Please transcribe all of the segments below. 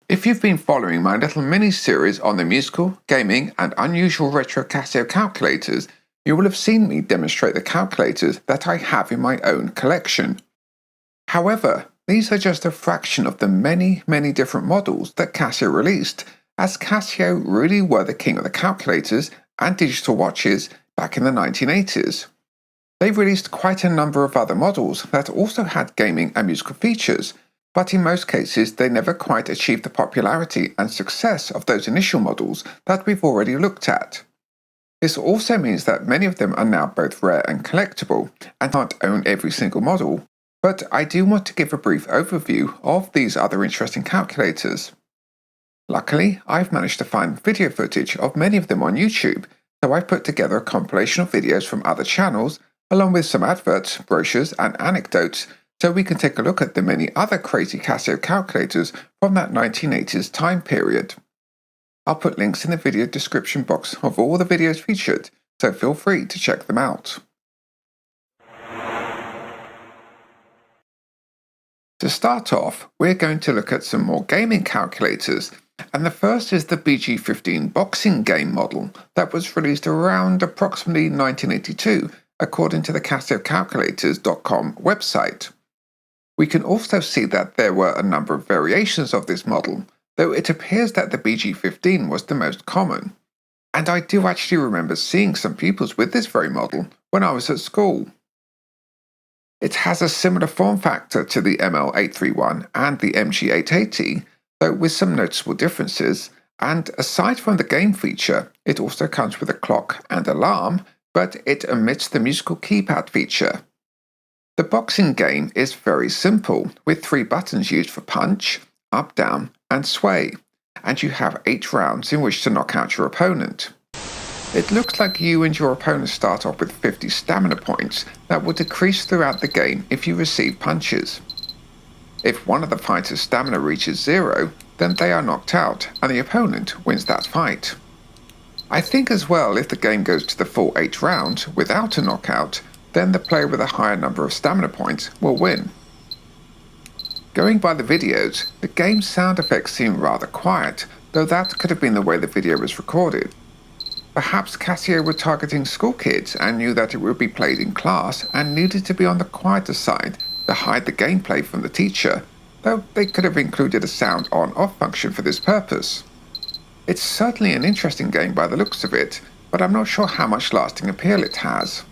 If you've been following my little mini-series on the musical, gaming, and unusual retro Casio calculators, you will have seen me demonstrate the calculators that I have in my own collection. However, these are just a fraction of the many different models that Casio released, as Casio really were the king of the calculators and digital watches back in the 1980s. They released quite a number of other models that also had gaming and musical features, but in most cases they never quite achieved the popularity and success of those initial models that we've already looked at. This also means that many of them are now both rare and collectible, and can't own every single model, but I do want to give a brief overview of these other interesting calculators. Luckily, I've managed to find video footage of many of them on YouTube, so I've put together a compilation of videos from other channels, along with some adverts, brochures, and anecdotes, so we can take a look at the many other crazy Casio calculators from that 1980s time period. I'll put links in the video description box of all the videos featured, so feel free to check them out. To start off, we're going to look at some more gaming calculators, and the first is the BG15 boxing game model that was released around approximately 1982, according to the casiocalculators.com website. We can also see that there were a number of variations of this model, though it appears that the BG15 was the most common. And I do actually remember seeing some pupils with this very model when I was at school. It has a similar form factor to the ML831 and the MG880, though with some noticeable differences, and aside from the game feature, it also comes with a clock and alarm, but it omits the musical keypad feature. The boxing game is very simple, with 3 buttons used for punch, up, down, and sway, and you have 8 rounds in which to knock out your opponent. It looks like you and your opponent start off with 50 stamina points that will decrease throughout the game if you receive punches. If one of the fighters' stamina reaches 0, then they are knocked out and the opponent wins that fight. I think as well, if the game goes to the full 8 rounds without a knockout, then the player with a higher number of stamina points will win. Going by the videos, the game's sound effects seem rather quiet, though that could have been the way the video was recorded. Perhaps Casio were targeting school kids and knew that it would be played in class and needed to be on the quieter side to hide the gameplay from the teacher, though they could have included a sound on-off function for this purpose. It's certainly an interesting game by the looks of it, but I'm not sure how much lasting appeal it has.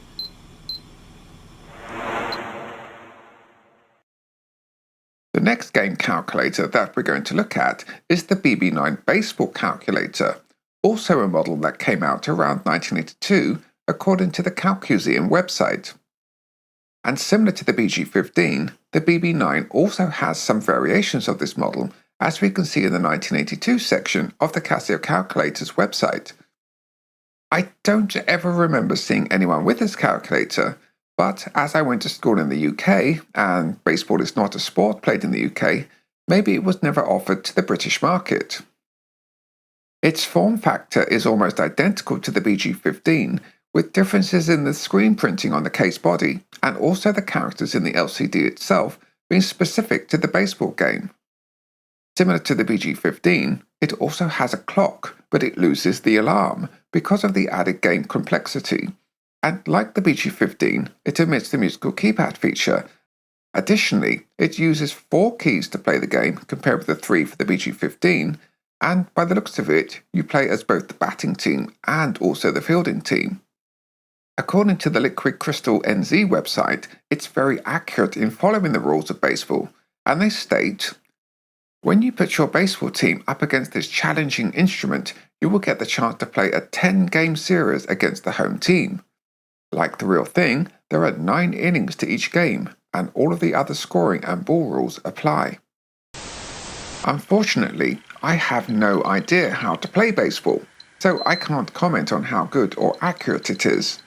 The next game calculator that we're going to look at is the BB9 baseball calculator, also a model that came out around 1982 according to the Calcuseum website. And similar to the BG15, the BB9 also has some variations of this model, as we can see in the 1982 section of the Casio Calculators website. I don't ever remember seeing anyone with this calculator, but as I went to school in the UK, and baseball is not a sport played in the UK, maybe it was never offered to the British market. Its form factor is almost identical to the BG15, with differences in the screen printing on the case body, and also the characters in the LCD itself being specific to the baseball game. Similar to the BG15, it also has a clock, but it loses the alarm because of the added game complexity. And like the BG15, it omits the musical keypad feature. Additionally, it uses 4 keys to play the game compared with the 3 for the BG15, and by the looks of it, you play as both the batting team and also the fielding team. According to the Liquid Crystal NZ website, it's very accurate in following the rules of baseball, and they state, "When you put your baseball team up against this challenging instrument, you will get the chance to play a 10-game series against the home team. Like the real thing, there are 9 innings to each game, and all of the other scoring and ball rules apply." Unfortunately, I have no idea how to play baseball, so I can't comment on how good or accurate it is.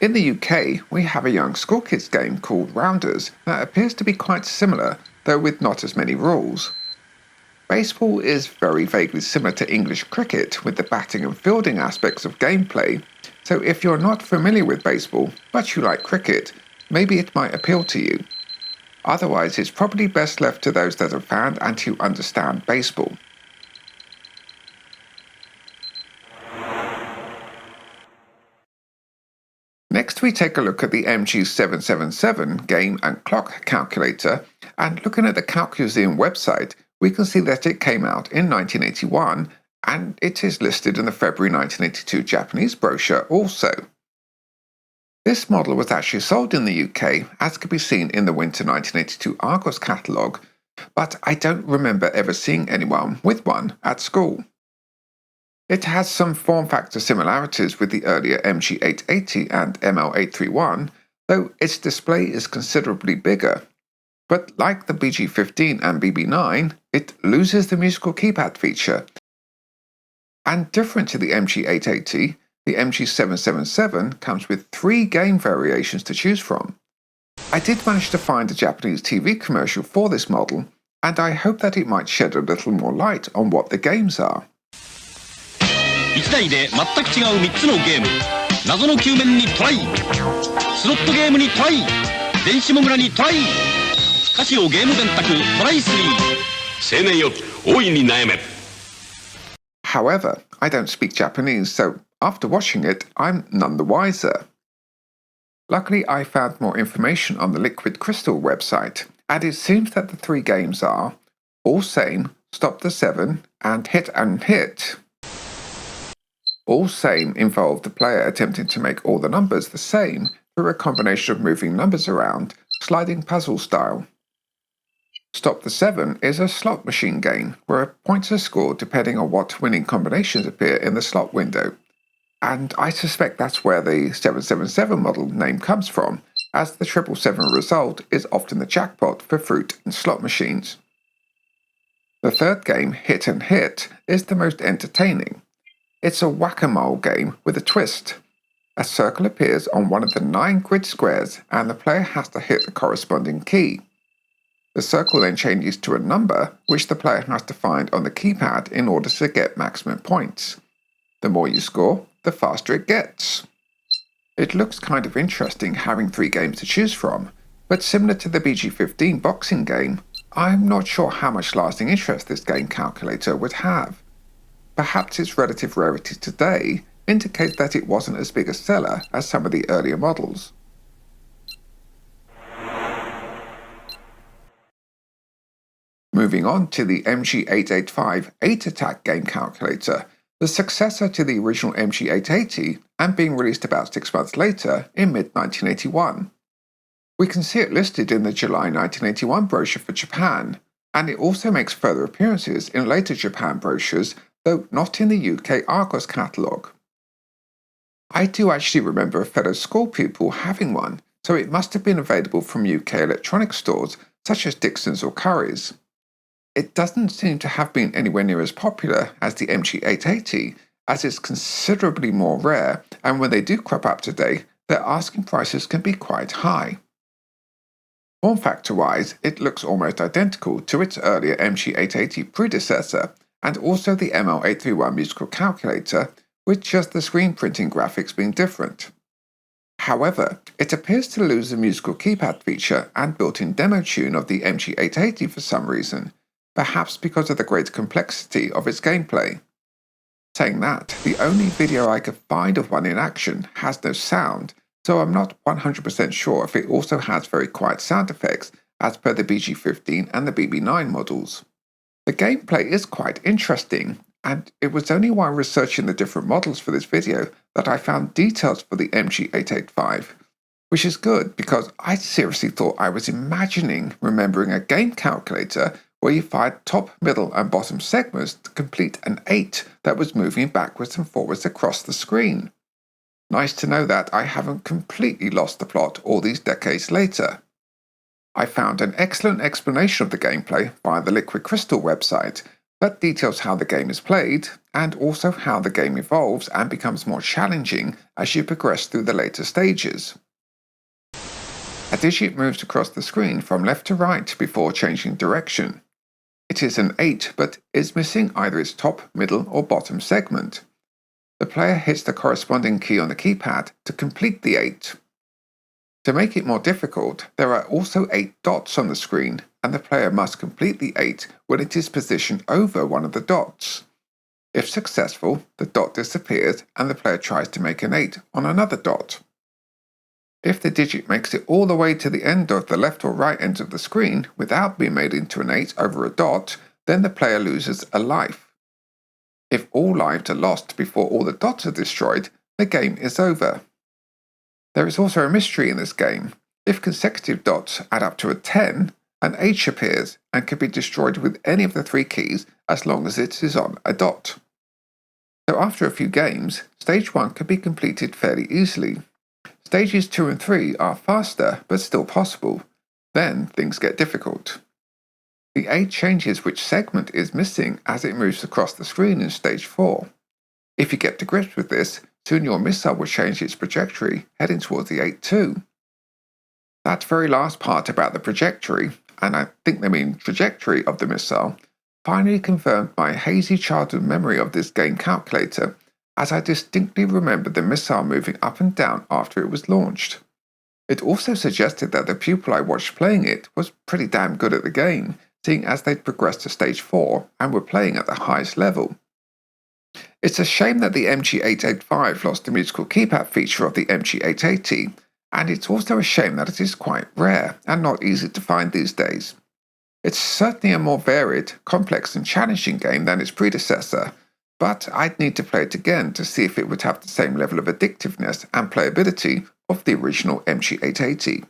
In the UK, we have a young school kids game called Rounders that appears to be quite similar, though with not as many rules. Baseball is very vaguely similar to English cricket with the batting and fielding aspects of gameplay, so if you're not familiar with baseball, but you like cricket, maybe it might appeal to you. Otherwise, it's probably best left to those that are fans and who understand baseball. Next, we take a look at the MG777 game and clock calculator, and looking at the Calcuseum website, we can see that it came out in 1981, and it is listed in the February 1982 Japanese brochure also. This model was actually sold in the UK, as can be seen in the winter 1982 Argos catalogue, but I don't remember ever seeing anyone with one at school. It has some form factor similarities with the earlier MG880 and ML831, though its display is considerably bigger. But like the BG15 and BB9, it loses the musical keypad feature. And different to the MG880, the MG777 comes with 3 game variations to choose from. I did manage to find a Japanese TV commercial for this model, and I hope that it might shed a little more light on what the games are. 1台で全く違う3つのゲーム、謎の球面にトライ、スロットゲームにトライ、電子モグラにトライ、カシオゲーム電卓トライ3、青年よ大いに悩め。 However, I don't speak Japanese, so after watching it, I'm none the wiser. Luckily, I found more information on the Liquid Crystal website, and it seems that the 3 games are All Same, Stop the 7, and Hit and Hit. All Same involve the player attempting to make all the numbers the same through a combination of moving numbers around, sliding puzzle style. Stop the 7 is a slot machine game where points are scored depending on what winning combinations appear in the slot window, and I suspect that's where the 777 model name comes from, as the 777 result is often the jackpot for fruit and slot machines. The third game, Hit and Hit, is the most entertaining. It's a whack-a-mole game with a twist. A circle appears on one of the 9 grid squares and the player has to hit the corresponding key. The circle then changes to a number which the player has to find on the keypad in order to get maximum points. The more you score, the faster it gets. It looks kind of interesting having 3 games to choose from, but similar to the BG15 boxing game, I'm not sure how much lasting interest this game calculator would have. Perhaps its relative rarity today indicates that it wasn't as big a seller as some of the earlier models. Moving on to the MG885 8-attack game calculator, the successor to the original MG880 and being released about 6 months later in mid-1981. We can see it listed in the July 1981 brochure for Japan, and it also makes further appearances in later Japan brochures, though not in the UK Argos catalogue. I do actually remember a fellow school pupil having one, so it must have been available from UK electronics stores such as Dixon's or Curry's. It doesn't seem to have been anywhere near as popular as the MG880, as it's considerably more rare, and when they do crop up today, their asking prices can be quite high. Form factor-wise, it looks almost identical to its earlier MG880 predecessor, and also the ML831 musical calculator, with just the screen printing graphics being different. However, it appears to lose the musical keypad feature and built-in demo tune of the MG880 for some reason, perhaps because of the great complexity of its gameplay. Saying that, the only video I could find of one in action has no sound, so I'm not 100% sure if it also has very quiet sound effects as per the BG15 and the BB9 models. The gameplay is quite interesting, and it was only while researching the different models for this video that I found details for the MG885, which is good because I seriously thought I was remembering a game calculator where you fired top, middle and bottom segments to complete an 8 that was moving backwards and forwards across the screen. Nice to know that I haven't completely lost the plot all these decades later. I found an excellent explanation of the gameplay via the Liquid Crystal website that details how the game is played and also how the game evolves and becomes more challenging as you progress through the later stages. A digit moves across the screen from left to right before changing direction. It is an 8 but is missing either its top, middle or bottom segment. The player hits the corresponding key on the keypad to complete the 8. To make it more difficult, there are also 8 dots on the screen, and the player must complete the 8 when it is positioned over one of the dots. If successful, the dot disappears and the player tries to make an 8 on another dot. If the digit makes it all the way to the end of the left or right ends of the screen without being made into an 8 over a dot, then the player loses a life. If all lives are lost before all the dots are destroyed, the game is over. There is also a mystery in this game. If consecutive dots add up to a 10, an H appears and can be destroyed with any of the 3 keys as long as it is on a dot. So after a few games, stage 1 can be completed fairly easily. Stages 2 and 3 are faster but still possible. Then things get difficult. The 8 changes which segment is missing as it moves across the screen in stage 4. If you get to grips with this, soon your missile will change its trajectory, heading towards the 8 too. That very last part about the trajectory, and I think they mean trajectory of the missile, finally confirmed my hazy childhood memory of this game calculator, as I distinctly remembered the missile moving up and down after it was launched. It also suggested that the pupil I watched playing it was pretty damn good at the game, seeing as they'd progressed to stage 4 and were playing at the highest level. It's a shame that the MG885 lost the musical keypad feature of the MG880, and it's also a shame that it is quite rare and not easy to find these days. It's certainly a more varied, complex and challenging game than its predecessor, but I'd need to play it again to see if it would have the same level of addictiveness and playability of the original MG880.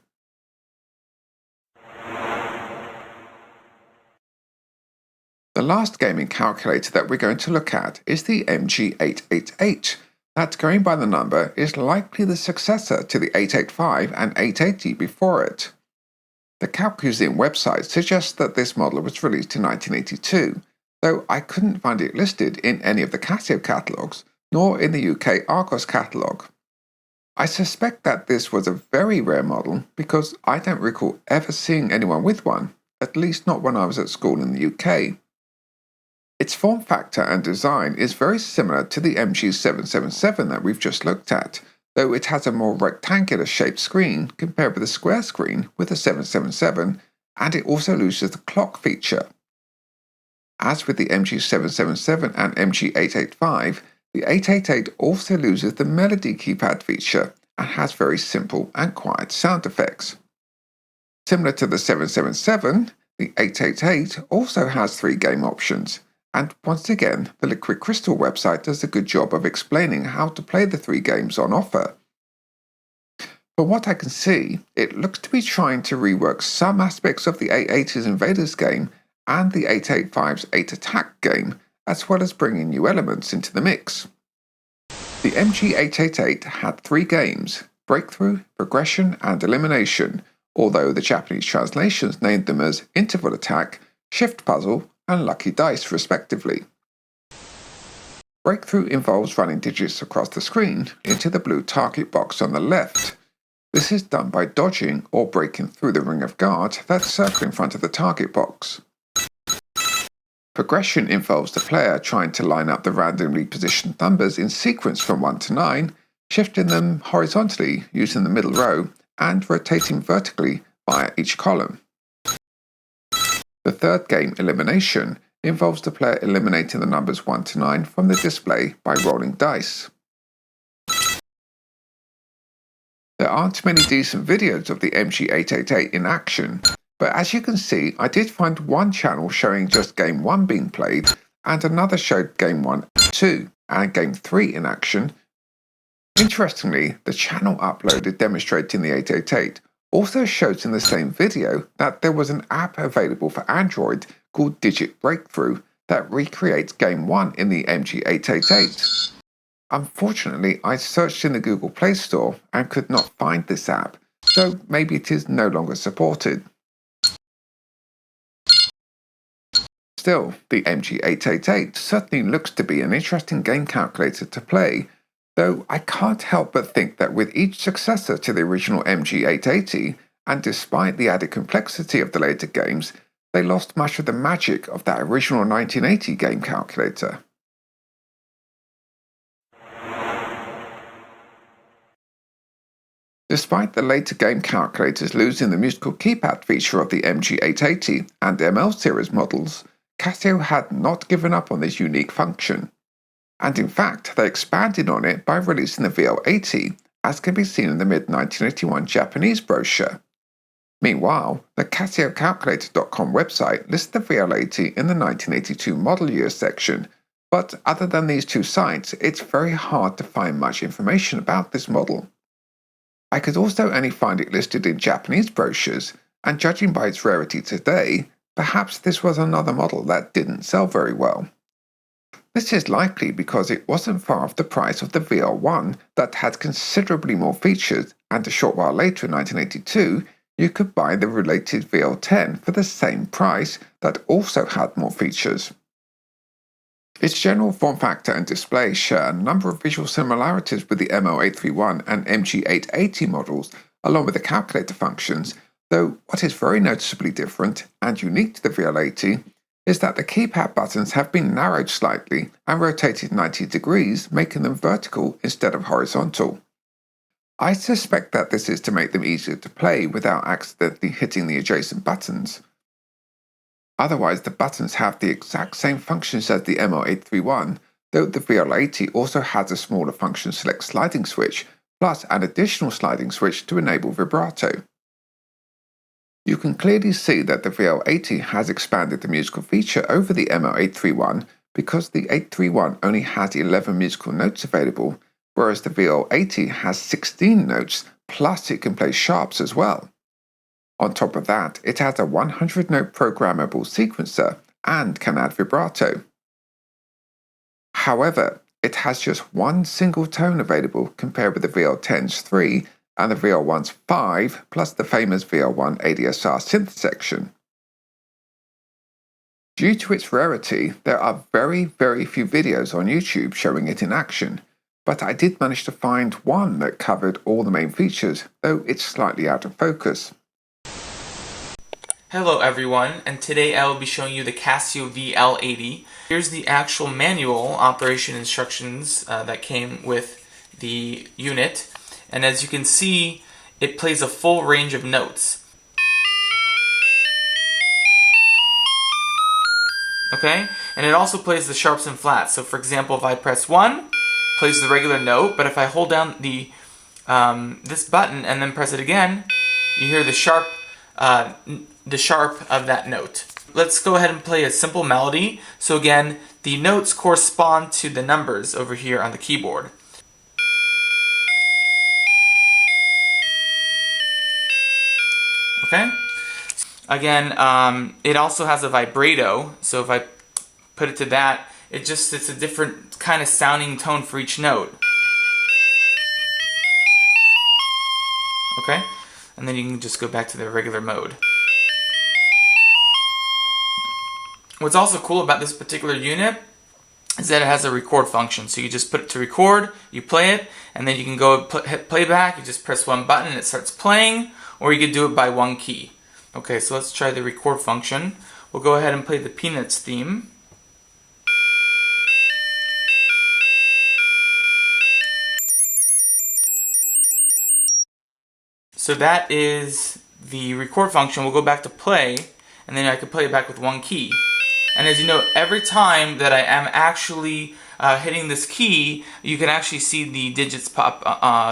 The last gaming calculator that we're going to look at is the MG888. That, going by the number, is likely the successor to the 885 and 880 before it. The CalcMuseum website suggests that this model was released in 1982, though I couldn't find it listed in any of the Casio catalogues, nor in the UK Argos catalogue. I suspect that this was a very rare model because I don't recall ever seeing anyone with one, at least not when I was at school in the UK. Its form factor and design is very similar to the MG777 that we've just looked at, though it has a more rectangular shaped screen compared with the square screen with the 777, and it also loses the clock feature. As with the MG777 and MG885, the 888 also loses the melody keypad feature and has very simple and quiet sound effects. Similar to the 777, the 888 also has 3 game options, and once again, the Liquid Crystal website does a good job of explaining how to play the 3 games on offer. From what I can see, it looks to be trying to rework some aspects of the 880's Invaders game and the 885's 8 Attack game, as well as bringing new elements into the mix. The MG888 had 3 games, Breakthrough, Progression and Elimination, although the Japanese translations named them as Interval Attack, Shift Puzzle and Lucky Dice respectively. Breakthrough involves running digits across the screen into the blue target box on the left. This is done by dodging or breaking through the ring of guards that circle in front of the target box. Progression involves the player trying to line up the randomly positioned numbers in sequence from 1 to 9, shifting them horizontally using the middle row, and rotating vertically via each column. The third game, Elimination, involves the player eliminating the numbers 1 to 9 from the display by rolling dice. There aren't many decent videos of the MG888 in action, but as you can see, I did find one channel showing just Game 1 being played, and another showed Game 1 and 2, and Game 3 in action. Interestingly, the channel uploaded demonstrating the 888 also shows in the same video that there was an app available for Android called Digit Breakthrough that recreates Game 1 in the MG888. Unfortunately, I searched in the Google Play Store and could not find this app, so maybe it is no longer supported. Still, the MG888 certainly looks to be an interesting game calculator to play, though I can't help but think that with each successor to the original MG880, and despite the added complexity of the later games, they lost much of the magic of that original 1980 game calculator. Despite the later game calculators losing the musical keypad feature of the MG880 and ML series models, Casio had not given up on this unique function. And in fact, they expanded on it by releasing the VL80, as can be seen in the mid-1981 Japanese brochure. Meanwhile, the casiocalculator.com website lists the VL80 in the 1982 model year section, but other than these two sites, it's very hard to find much information about this model. I could also only find it listed in Japanese brochures, and judging by its rarity today, perhaps this was another model that didn't sell very well. This is likely because it wasn't far off the price of the VL1 that had considerably more features, and a short while later in 1982, you could buy the related VL10 for the same price that also had more features. Its general form factor and display share a number of visual similarities with the ML831 and MG880 models, along with the calculator functions, though what is very noticeably different and unique to the VL80 is that the keypad buttons have been narrowed slightly and rotated 90 degrees, making them vertical instead of horizontal. I suspect that this is to make them easier to play without accidentally hitting the adjacent buttons. Otherwise, the buttons have the exact same functions as the ML831, though the VL80 also has a smaller function select sliding switch, plus an additional sliding switch to enable vibrato. You can clearly see that the VL80 has expanded the musical feature over the ML831 because the 831 only has 11 musical notes available, whereas the VL80 has 16 notes, plus it can play sharps as well. On top of that, it has a 100-note programmable sequencer and can add vibrato. However, it has just one single tone available compared with the VL10's 3 and the VL1's 5, plus the famous VL1 ADSR synth section. Due to its rarity, there are very few videos on YouTube showing it in action, but I did manage to find one that covered all the main features, though it's slightly out of focus. Hello everyone, and today I will be showing you the Casio VL80. Here's the actual manual operation instructions that came with the unit, and as you can see, it plays a full range of notes. Okay, and it also plays the sharps and flats. So for example, if I press 1, it plays the regular note, but if I hold down the this button and then press it again, you hear the sharp of that note. Let's go ahead and play a simple melody. So again, the notes correspond to the numbers over here on the keyboard. Okay? Again, it also has a vibrato, so if I put it to that, it's a different kind of sounding tone for each note. Okay? And then you can just go back to the regular mode. What's also cool about this particular unit is that it has a record function. So you just put it to record, you play it, and then you can go hit playback, you just press one button and it starts playing, or you could do it by one key. Okay, so let's try the record function. We'll go ahead and play the Peanuts theme. So that is the record function. We'll go back to play, and then I can play it back with one key. And as you know, every time that I am actually hitting this key, you can actually see the digits pop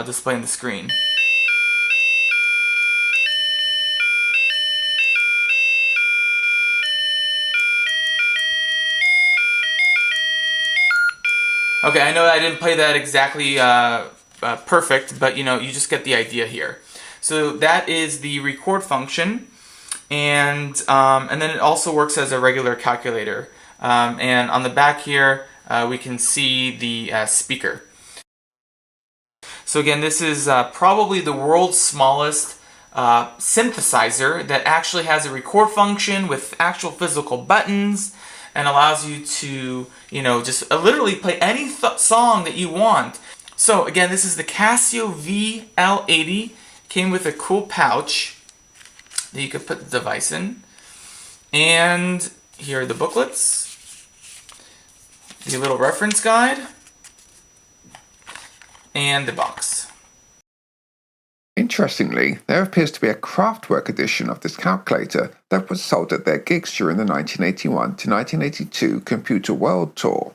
display on the screen. Okay, I know I didn't play that exactly perfect, but you know, you just get the idea here. So that is the record function, and then it also works as a regular calculator. And on the back here, we can see the speaker. So again, this is probably the world's smallest synthesizer that actually has a record function with actual physical buttons and allows you to, you know, just literally play any song that you want. So again, this is the Casio VL80. Came with a cool pouch that you could put the device in. And here are the booklets, the little reference guide, and the box. Interestingly, there appears to be a Kraftwerk edition of this calculator that was sold at their gigs during the 1981 to 1982 Computer World Tour.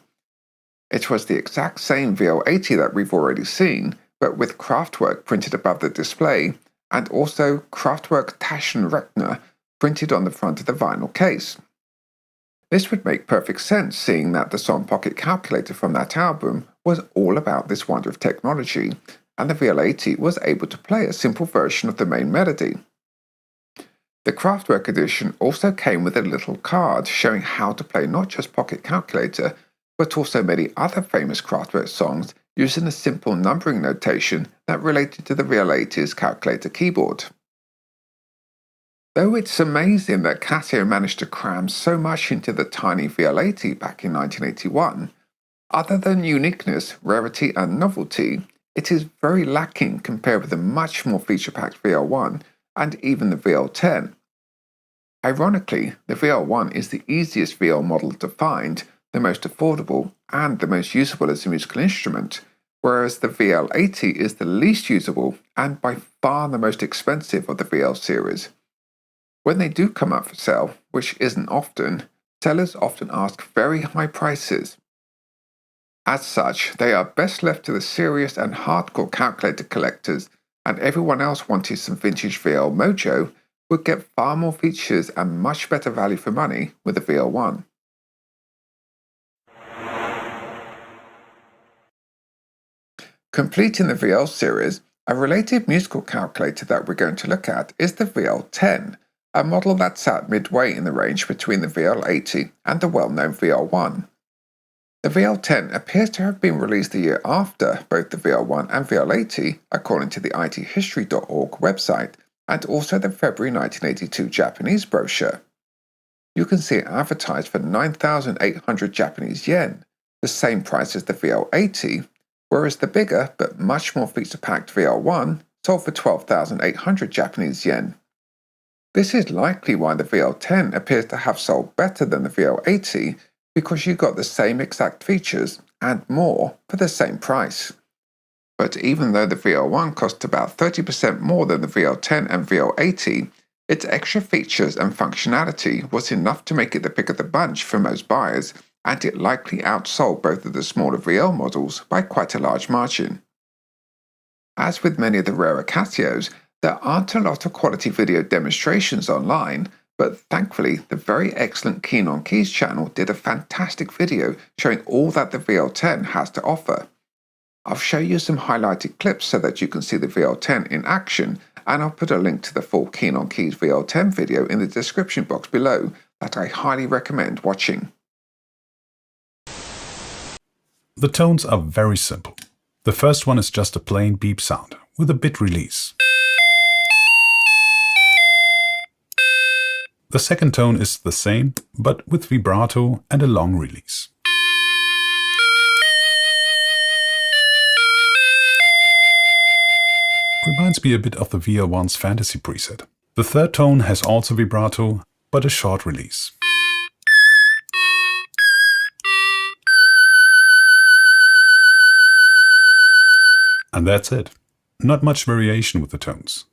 It was the exact same VL80 that we've already seen, but with Kraftwerk printed above the display, and also Kraftwerk Taschenrechner printed on the front of the vinyl case. This would make perfect sense, seeing that the Song Pocket calculator from that album was all about this wonder of technology, and the VL80 was able to play a simple version of the main melody. The Kraftwerk edition also came with a little card showing how to play not just Pocket Calculator, but also many other famous Kraftwerk songs using a simple numbering notation that related to the VL80's calculator keyboard. Though it's amazing that Casio managed to cram so much into the tiny VL80 back in 1981, other than uniqueness, rarity and novelty, it is very lacking compared with the much more feature-packed VL1 and even the VL10. Ironically, the VL1 is the easiest VL model to find, the most affordable, and the most usable as a musical instrument, whereas the VL80 is the least usable and by far the most expensive of the VL series. When they do come up for sale, which isn't often, sellers often ask very high prices. As such, they are best left to the serious and hardcore calculator collectors, and everyone else wanting some vintage VL mojo would get far more features and much better value for money with the VL1. Completing the VL series, a related musical calculator that we're going to look at is the VL10, a model that sat midway in the range between the VL80 and the well-known VL1. The VL10 appears to have been released a year after both the VL1 and VL80, according to the ithistory.org website, and also the February 1982 Japanese brochure. You can see it advertised for 9,800 Japanese yen, the same price as the VL80, whereas the bigger but much more feature-packed VL1 sold for 12,800 Japanese yen. This is likely why the VL10 appears to have sold better than the VL80, because you got the same exact features and more for the same price. But even though the VL1 cost about 30% more than the VL10 and VL80, its extra features and functionality was enough to make it the pick of the bunch for most buyers, and it likely outsold both of the smaller VL models by quite a large margin. As with many of the rarer Casios, there aren't a lot of quality video demonstrations online, but thankfully the very excellent Keen on Keys channel did a fantastic video showing all that the VL10 has to offer. I'll show you some highlighted clips so that you can see the VL10 in action, and I'll put a link to the full Keen on Keys VL10 video in the description box below that I highly recommend watching. The tones are very simple. The first one is just a plain beep sound with a bit release. The second tone is the same, but with vibrato and a long release. Reminds me a bit of the VL1's Fantasy preset. The third tone has also vibrato, but a short release. And that's it. Not much variation with the tones.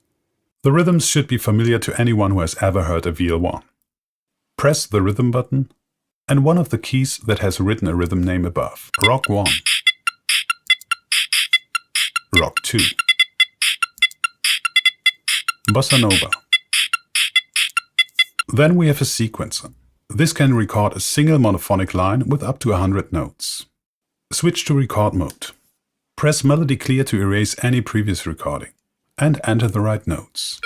The rhythms should be familiar to anyone who has ever heard a VL1. Press the rhythm button and one of the keys that has written a rhythm name above. Rock 1, Rock 2, Bossa Nova. Then we have a sequencer. This can record a single monophonic line with up to 100 notes. Switch to record mode. Press Melody Clear to erase any previous recording and enter the right notes.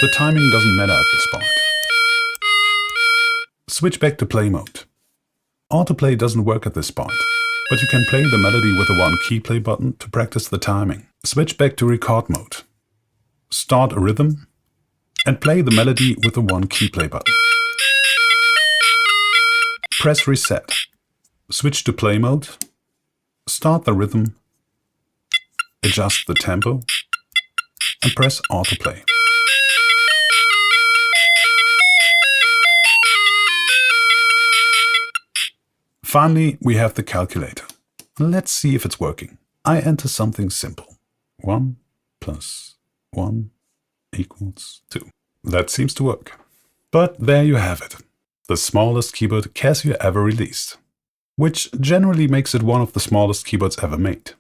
The timing doesn't matter at this point. Switch back to play mode. Autoplay doesn't work at this point, but you can play the melody with the one key play button to practice the timing. Switch back to record mode. Start a rhythm and play the melody with the one key play button. Press reset. Switch to play mode. Start the rhythm. Adjust the tempo and press autoplay. Finally, we have the calculator. Let's see if it's working. I enter something simple. 1 + 1 equals 2. That seems to work. But there you have it. The smallest keyboard Casio ever released, which generally makes it one of the smallest keyboards ever made.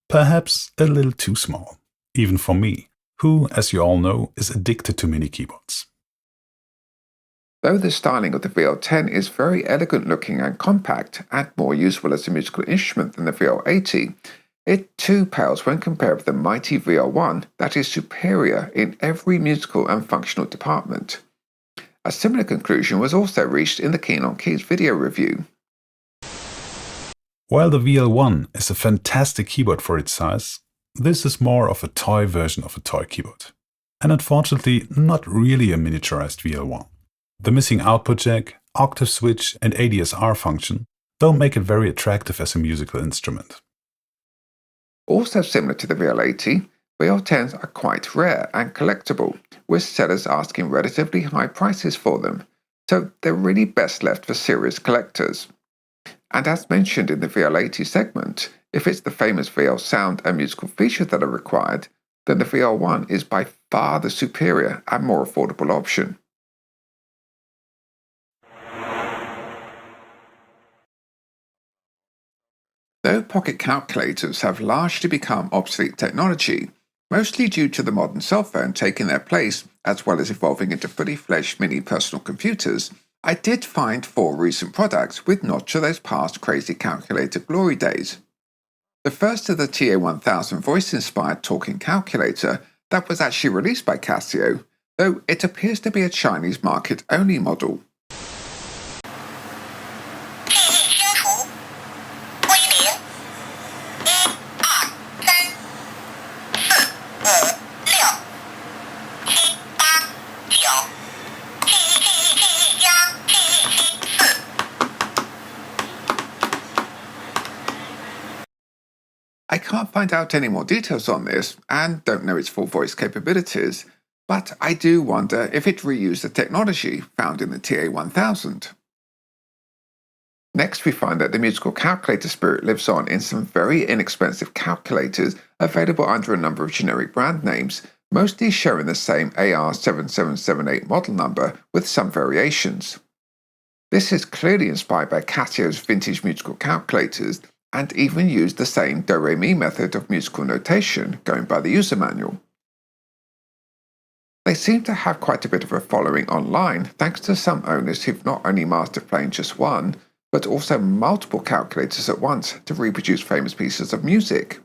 Perhaps a little too small, even for me, who, as you all know, is addicted to mini keyboards. Though the styling of the VL10 is very elegant looking and compact, and more useful as a musical instrument than the VL80, it too pales when compared with the mighty VL1 that is superior in every musical and functional department. A similar conclusion was also reached in the Keen on Keys video review. While the VL1 is a fantastic keyboard for its size, this is more of a toy version of a toy keyboard, and unfortunately not really a miniaturized VL1. The missing output jack, octave switch and ADSR function don't make it very attractive as a musical instrument. Also similar to the VL80, VL10s are quite rare and collectible, with sellers asking relatively high prices for them, so they're really best left for serious collectors. And as mentioned in the VL80 segment, if it's the famous VL sound and musical features that are required, then the VL1 is by far the superior and more affordable option. Though pocket calculators have largely become obsolete technology, mostly due to the modern cell phone taking their place as well as evolving into fully fledged mini personal computers, I did find 4 recent products with nods to those past crazy calculator glory days. The first is the TA1000 voice-inspired talking calculator that was actually released by Casio, though it appears to be a Chinese market-only model. I can't find out any more details on this and don't know its full voice capabilities, but I do wonder if it reused the technology found in the TA1000. Next we find that the musical calculator spirit lives on in some very inexpensive calculators available under a number of generic brand names, mostly showing the same AR7778 model number with some variations. This is clearly inspired by Casio's vintage musical calculators and even used the same do-re-mi method of musical notation going by the user manual. They seem to have quite a bit of a following online thanks to some owners who've not only mastered playing just one, but also multiple calculators at once to reproduce famous pieces of music.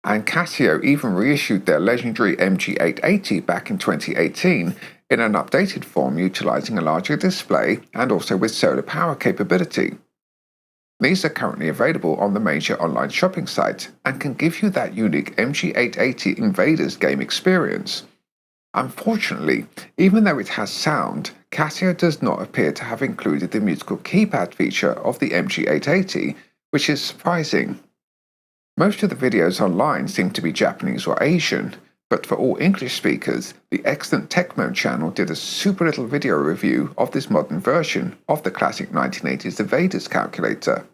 And Casio even reissued their legendary MG880 back in 2018 in an updated form utilizing a larger display and also with solar power capability. These are currently available on the major online shopping sites and can give you that unique MG880 Invaders game experience. Unfortunately, even though it has sound, Casio does not appear to have included the musical keypad feature of the MG880, which is surprising. Most of the videos online seem to be Japanese or Asian, but for all English speakers, the excellent Tecmo channel did a super little video review of this modern version of the classic 1980s Invaders calculator.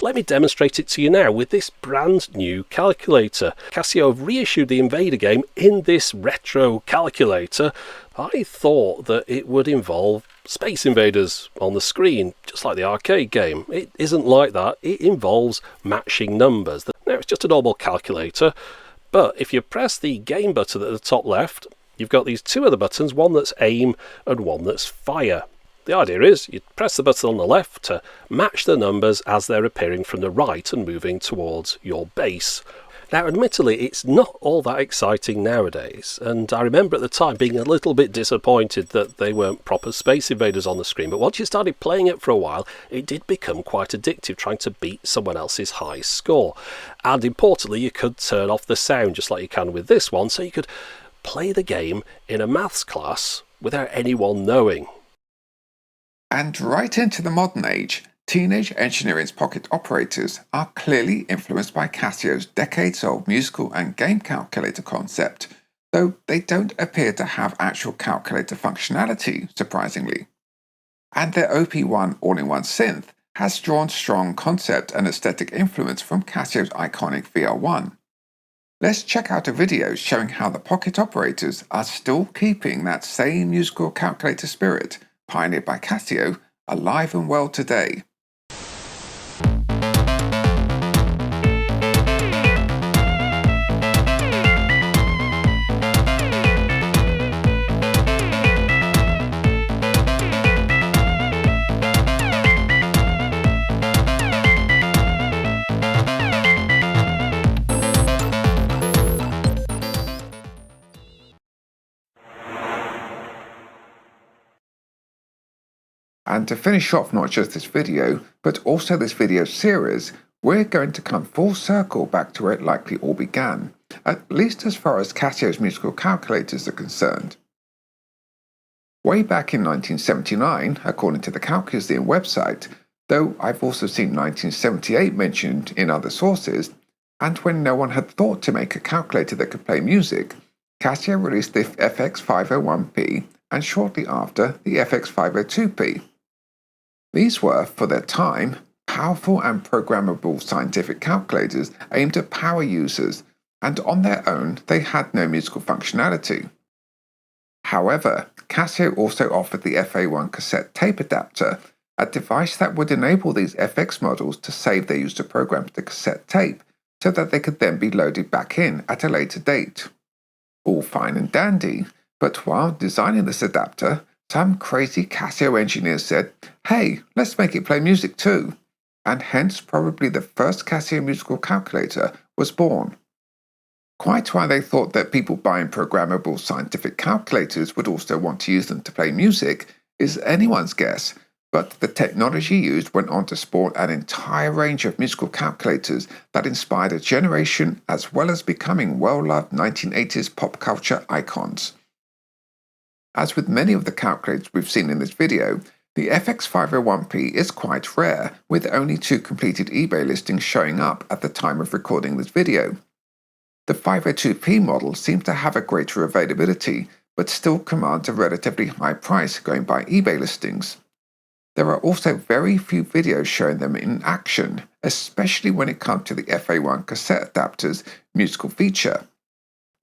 Let me demonstrate it to you now with this brand new calculator. Casio have reissued the Invader game in this retro calculator. I thought that it would involve Space Invaders on the screen, just like the arcade game. It isn't like that. It involves matching numbers. Now, it's just a normal calculator, but if you press the game button at the top left, you've got these 2 other buttons, one that's aim and one that's fire. The idea is you press the button on the left to match the numbers as they're appearing from the right and moving towards your base. Now, admittedly, it's not all that exciting nowadays, and I remember at the time being a little bit disappointed that they weren't proper Space Invaders on the screen, but once you started playing it for a while, it did become quite addictive, trying to beat someone else's high score. And importantly, you could turn off the sound just like you can with this one, so you could play the game in a maths class without anyone knowing. And right into the modern age, teenage engineering's pocket operators are clearly influenced by Casio's decades-old musical and game calculator concept, though they don't appear to have actual calculator functionality, surprisingly. And their OP1 all-in-one synth has drawn strong concept and aesthetic influence from Casio's iconic VR1. Let's check out a video showing how the pocket operators are still keeping that same musical calculator spirit pioneered by Casio alive and well today. And to finish off not just this video, but also this video series, we're going to come full circle back to where it likely all began, at least as far as Casio's musical calculators are concerned. Way back in 1979, according to the Calcuseum website, though I've also seen 1978 mentioned in other sources, and when no one had thought to make a calculator that could play music, Casio released the FX501P and shortly after the FX502P. These were, for their time, powerful and programmable scientific calculators aimed at power users, and on their own they had no musical functionality. However, Casio also offered the FA1 cassette tape adapter, a device that would enable these FX models to save their user programs to cassette tape so that they could then be loaded back in at a later date. All fine and dandy, but while designing this adapter, some crazy Casio engineers said, hey, let's make it play music too, and hence probably the first Casio musical calculator was born. Quite why they thought that people buying programmable scientific calculators would also want to use them to play music is anyone's guess, but the technology used went on to spawn an entire range of musical calculators that inspired a generation as well as becoming well-loved 1980s pop culture icons. As with many of the calculators we've seen in this video, the FX501P is quite rare, with only 2 completed eBay listings showing up at the time of recording this video. The 502P model seems to have a greater availability, but still commands a relatively high price going by eBay listings. There are also very few videos showing them in action, especially when it comes to the FA1 cassette adapter's musical feature.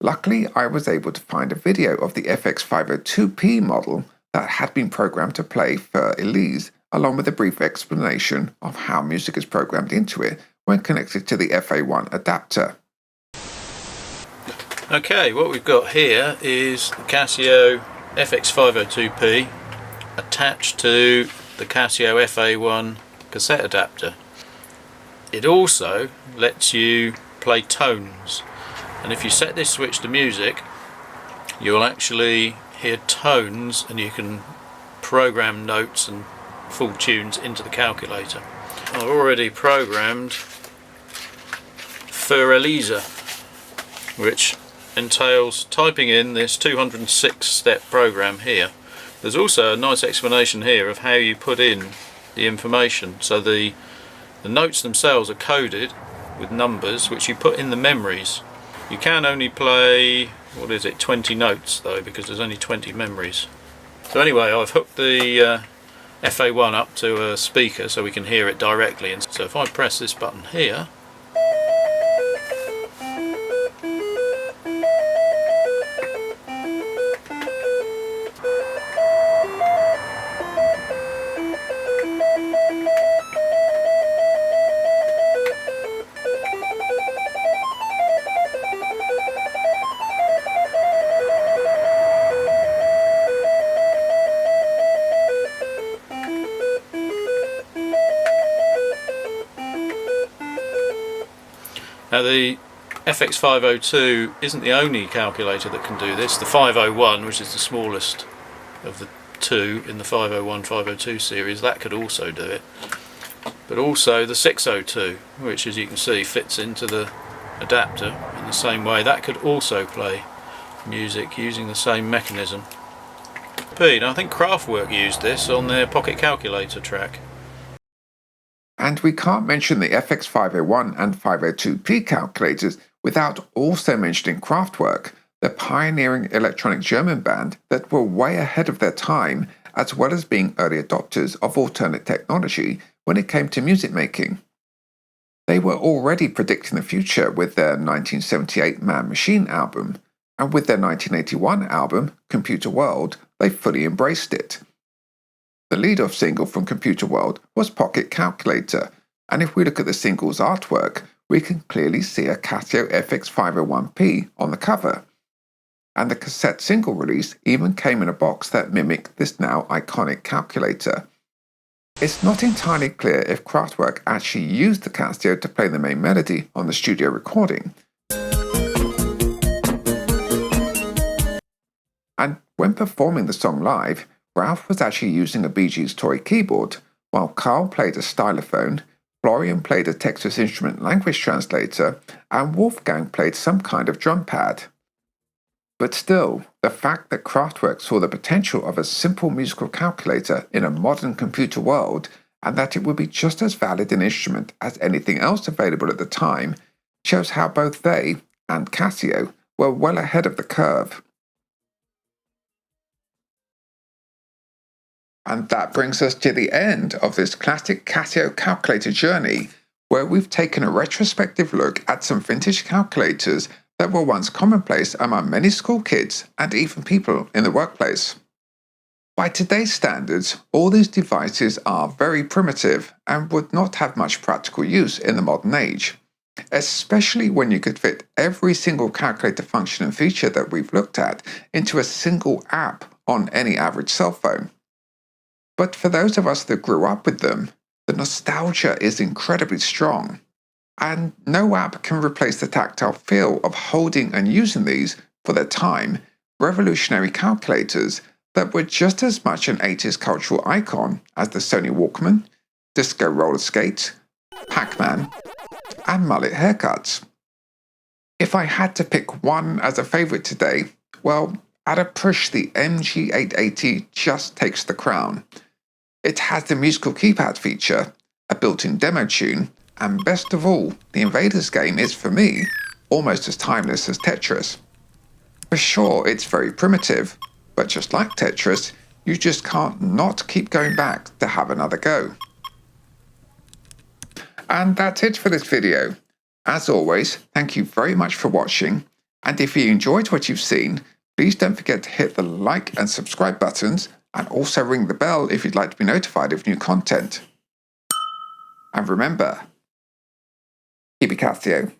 Luckily, I was able to find a video of the FX502P model that had been programmed to play for Elise, along with a brief explanation of how music is programmed into it when connected to the FA1 adapter. Okay, what we've got here is the Casio FX502P attached to the Casio FA1 cassette adapter. It also lets you play tones, and if you set this switch to music, you'll actually hear tones and you can program notes and full tunes into the calculator. I've already programmed for Elisa, which entails typing in this 206 step program here. There's also a nice explanation here of how you put in the information. So the notes themselves are coded with numbers which you put in the memories. You can only play, 20 notes though, because there's only 20 memories. So anyway, I've hooked the FA1 up to a speaker so we can hear it directly. And so if I press this button here, now the FX502 isn't the only calculator that can do this. The 501, which is the smallest of the two in the 501-502 series, that could also do it. But also the 602, which as you can see fits into the adapter in the same way, that could also play music using the same mechanism. P. Now, I think Kraftwerk used this on their Pocket Calculator track. And we can't mention the FX501 and 502P calculators without also mentioning Kraftwerk, the pioneering electronic German band that were way ahead of their time, as well as being early adopters of alternate technology when it came to music making. They were already predicting the future with their 1978 Man Machine album, and with their 1981 album, Computer World, they fully embraced it. The lead-off single from Computer World was Pocket Calculator, and if we look at the single's artwork, we can clearly see a Casio FX501P on the cover. And the cassette single release even came in a box that mimicked this now iconic calculator. It's not entirely clear if Kraftwerk actually used the Casio to play the main melody on the studio recording. And when performing the song live, Ralph was actually using a Bee Gees toy keyboard, while Carl played a stylophone, Florian played a Texas Instrument language translator, and Wolfgang played some kind of drum pad. But still, the fact that Kraftwerk saw the potential of a simple musical calculator in a modern computer world, and that it would be just as valid an instrument as anything else available at the time, shows how both they and Casio were well ahead of the curve. And that brings us to the end of this classic Casio calculator journey, where we've taken a retrospective look at some vintage calculators that were once commonplace among many school kids and even people in the workplace. By today's standards, all these devices are very primitive and would not have much practical use in the modern age, especially when you could fit every single calculator function and feature that we've looked at into a single app on any average cell phone. But for those of us that grew up with them, the nostalgia is incredibly strong. And no app can replace the tactile feel of holding and using these, for their time, revolutionary calculators that were just as much an 80s cultural icon as the Sony Walkman, disco roller skates, Pac-Man, and mullet haircuts. If I had to pick one as a favourite today, well, at a push the MG880 just takes the crown. It has the musical keypad feature, a built-in demo tune, and best of all, the Invaders game is, for me, almost as timeless as Tetris. For sure, it's very primitive, but just like Tetris, you just can't not keep going back to have another go. And that's it for this video. As always, thank you very much for watching, and if you enjoyed what you've seen, please don't forget to hit the like and subscribe buttons, and also ring the bell if you'd like to be notified of new content. And remember, keep it Casio.